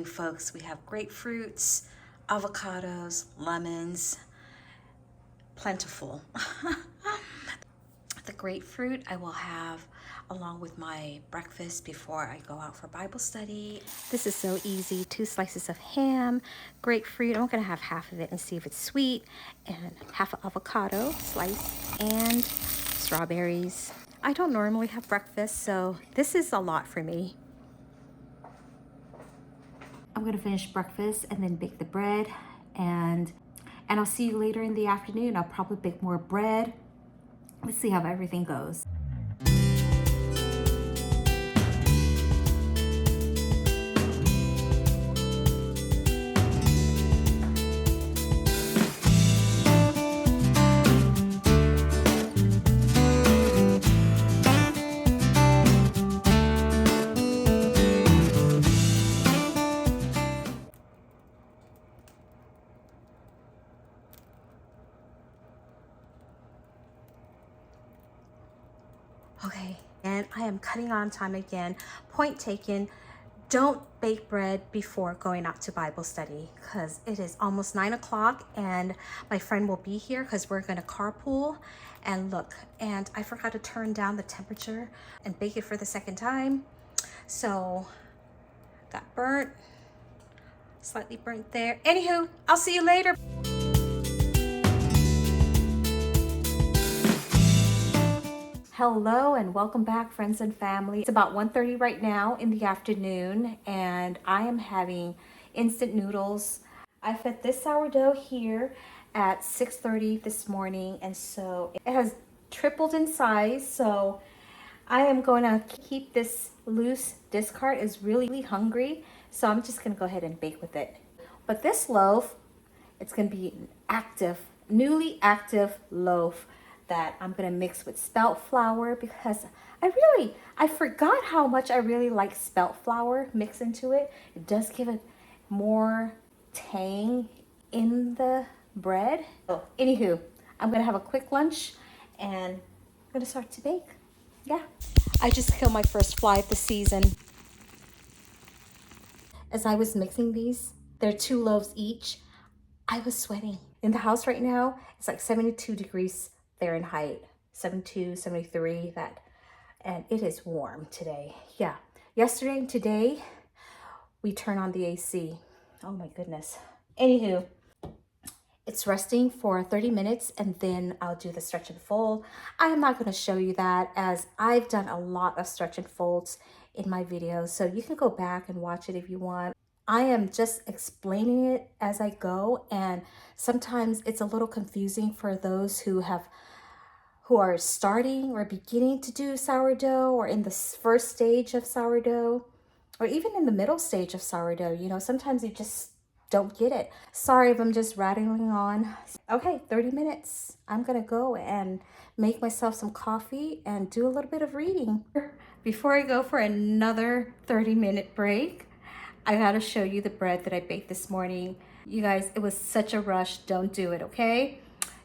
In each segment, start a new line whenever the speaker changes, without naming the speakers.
folks. We have grapefruits, avocados, lemons, plentiful. The grapefruit I will have along with my breakfast before I go out for Bible study. This is so easy. 2 slices of ham, grapefruit. I'm gonna have half of it and see if it's sweet, and half an avocado slice, and strawberries. I don't normally have breakfast, so this is a lot for me. I'm gonna finish breakfast and then bake the bread, and I'll see you later in the afternoon. I'll probably bake more bread. Let's see how everything goes. Okay, and I am cutting on time again. Point taken, don't bake bread before going out to Bible study because it is almost 9 o'clock and my friend will be here because we're gonna carpool. And look, and I forgot to turn down the temperature and bake it for the second time. So, got burnt, slightly burnt there. Anywho, I'll see you later. Hello and welcome back, friends and family. It's about 1:30 right now in the afternoon and I am having instant noodles. I fed this sourdough here at 6:30 this morning, and so it has tripled in size. So I am going to keep this loose. This cart is really hungry, so I'm just going to go ahead and bake with it. But this loaf, it's going to be an active, newly active loaf that I'm gonna mix with spelt flour because I forgot how much I really like spelt flour mixed into it. It does give it more tang in the bread. So anywho, I'm gonna have a quick lunch and I'm gonna start to bake. Yeah, I just killed my first fly of the season. As I was mixing these, they're 2 loaves each, I was sweating. In the house right now, it's like 72 degrees Fahrenheit, 72, 73, and it is warm today. Yeah, yesterday and today, we turn on the AC. Oh my goodness. Anywho, it's resting for 30 minutes and then I'll do the stretch and fold. I am not gonna show you that as I've done a lot of stretch and folds in my videos, so you can go back and watch it if you want. I am just explaining it as I go, and sometimes it's a little confusing for those who are starting or beginning to do sourdough, or in the first stage of sourdough, or even in the middle stage of sourdough. You know, sometimes you just don't get it. Sorry if I'm just rattling on. Okay, 30 minutes. I'm gonna go and make myself some coffee and do a little bit of reading. Before I go for another 30-minute break, I gotta show you the bread that I baked this morning. You guys, it was such a rush. Don't do it, okay?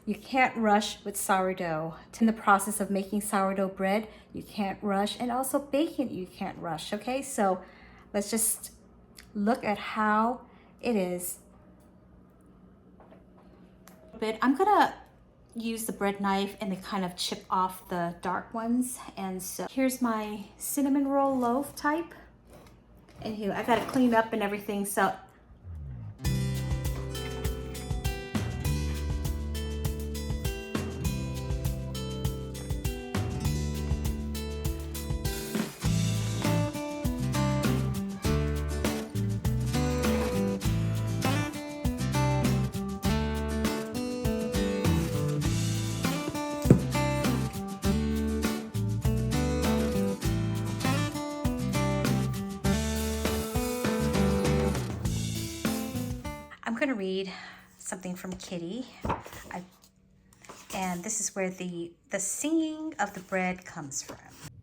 You can't rush with sourdough. In the process of making sourdough bread, you can't rush, and also baking, you can't rush, okay? So let's just look at how it is. I'm gonna use the bread knife and then kind of chip off the dark ones. And so here's my cinnamon roll loaf type. And here, I gotta clean up and everything, so. I'm gonna read something from Kitty, and this is where the singing of the bread comes from.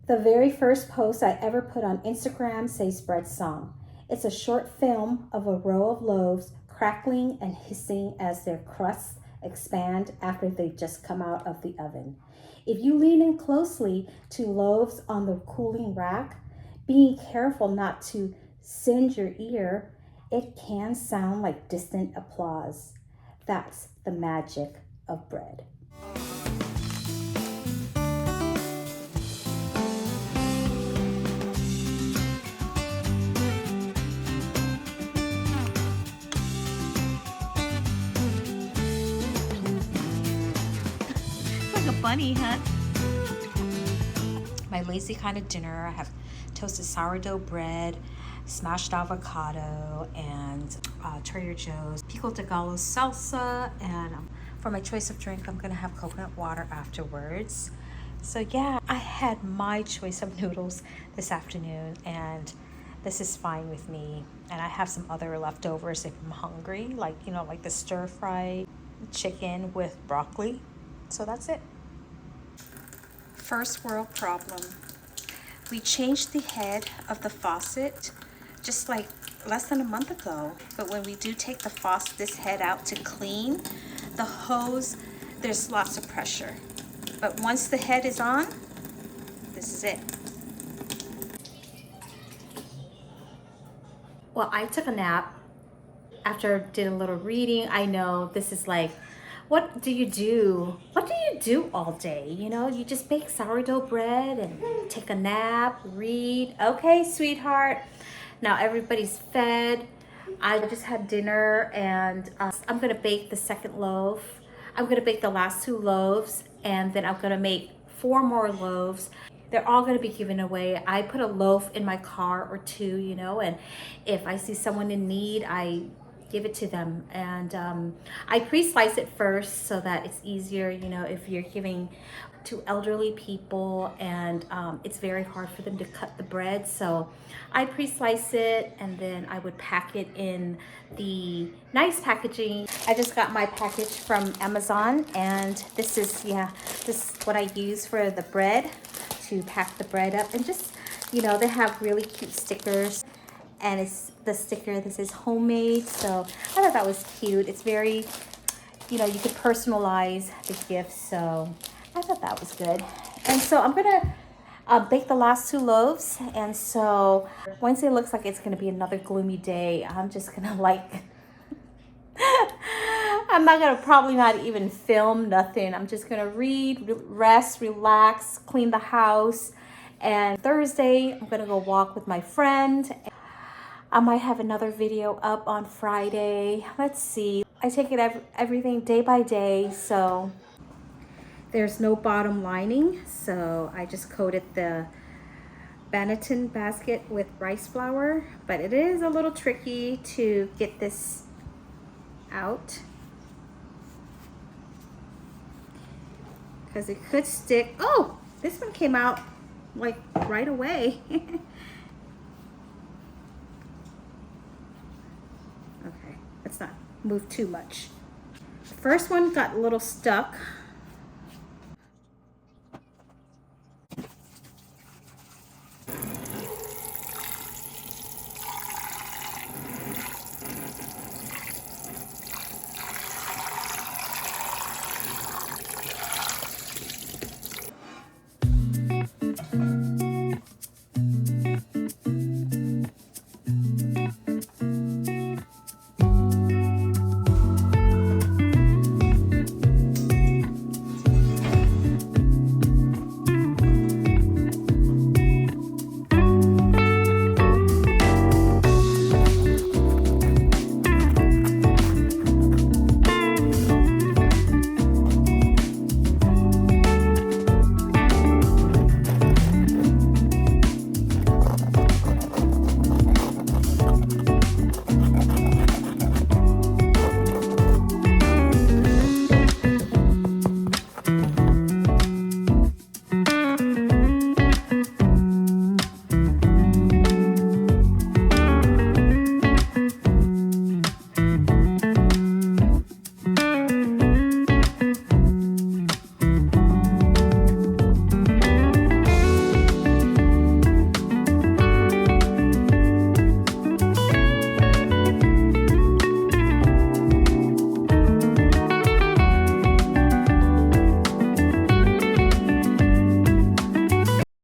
The very first post I ever put on Instagram says bread song. It's a short film of a row of loaves crackling and hissing as their crusts expand after they've just come out of the oven. If you lean in closely to loaves on the cooling rack, being careful not to singe your ear It can sound like distant applause. That's the magic of bread. Like a bunny, huh? My lazy kind of dinner. I have toasted sourdough bread, smashed avocado, and Trader Joe's pico de gallo salsa. And for my choice of drink, I'm gonna have coconut water afterwards. So yeah, I had my choice of noodles this afternoon, and this is fine with me. And I have some other leftovers if I'm hungry, like, you know, like the stir fry chicken with broccoli. So that's it. First world problem. We changed the head of the faucet just like less than a month ago. But when we do take this head out to clean the hose, there's lots of pressure. But once the head is on, this is it. Well, I took a nap after I did a little reading. I know this is like, what do you do? What do you do all day? You know, you just bake sourdough bread and take a nap, read. Okay, sweetheart. Now everybody's fed. I just had dinner, and I'm gonna bake the second loaf. I'm gonna bake the last 2 loaves, and then I'm gonna make 4 more loaves. They're all gonna be given away. I put a loaf in my car or 2, you know, and if I see someone in need, I give it to them. And I pre-slice it first so that it's easier, you know, if you're giving to elderly people, and it's very hard for them to cut the bread. So I pre-slice it, and then I would pack it in the nice packaging. I just got my package from Amazon, and this is what I use for the bread, to pack the bread up. And just, you know, they have really cute stickers, and it's the sticker, this is homemade. So I thought that was cute. It's very, you know, you could personalize the gift. So I thought that was good. And so I'm gonna bake the last 2 loaves. And so Wednesday looks like it's gonna be another gloomy day. I'm just gonna like, I'm not gonna probably not even film nothing. I'm just gonna read, rest, relax, clean the house. And Thursday, I'm gonna go walk with my friend. I might have another video up on Friday. Let's see. I take it everything day by day. So there's no bottom lining. So I just coated the Banneton basket with rice flour. But it is a little tricky to get this out, because it could stick. Oh, this one came out like right away. Okay, let's not move too much. The first one got a little stuck.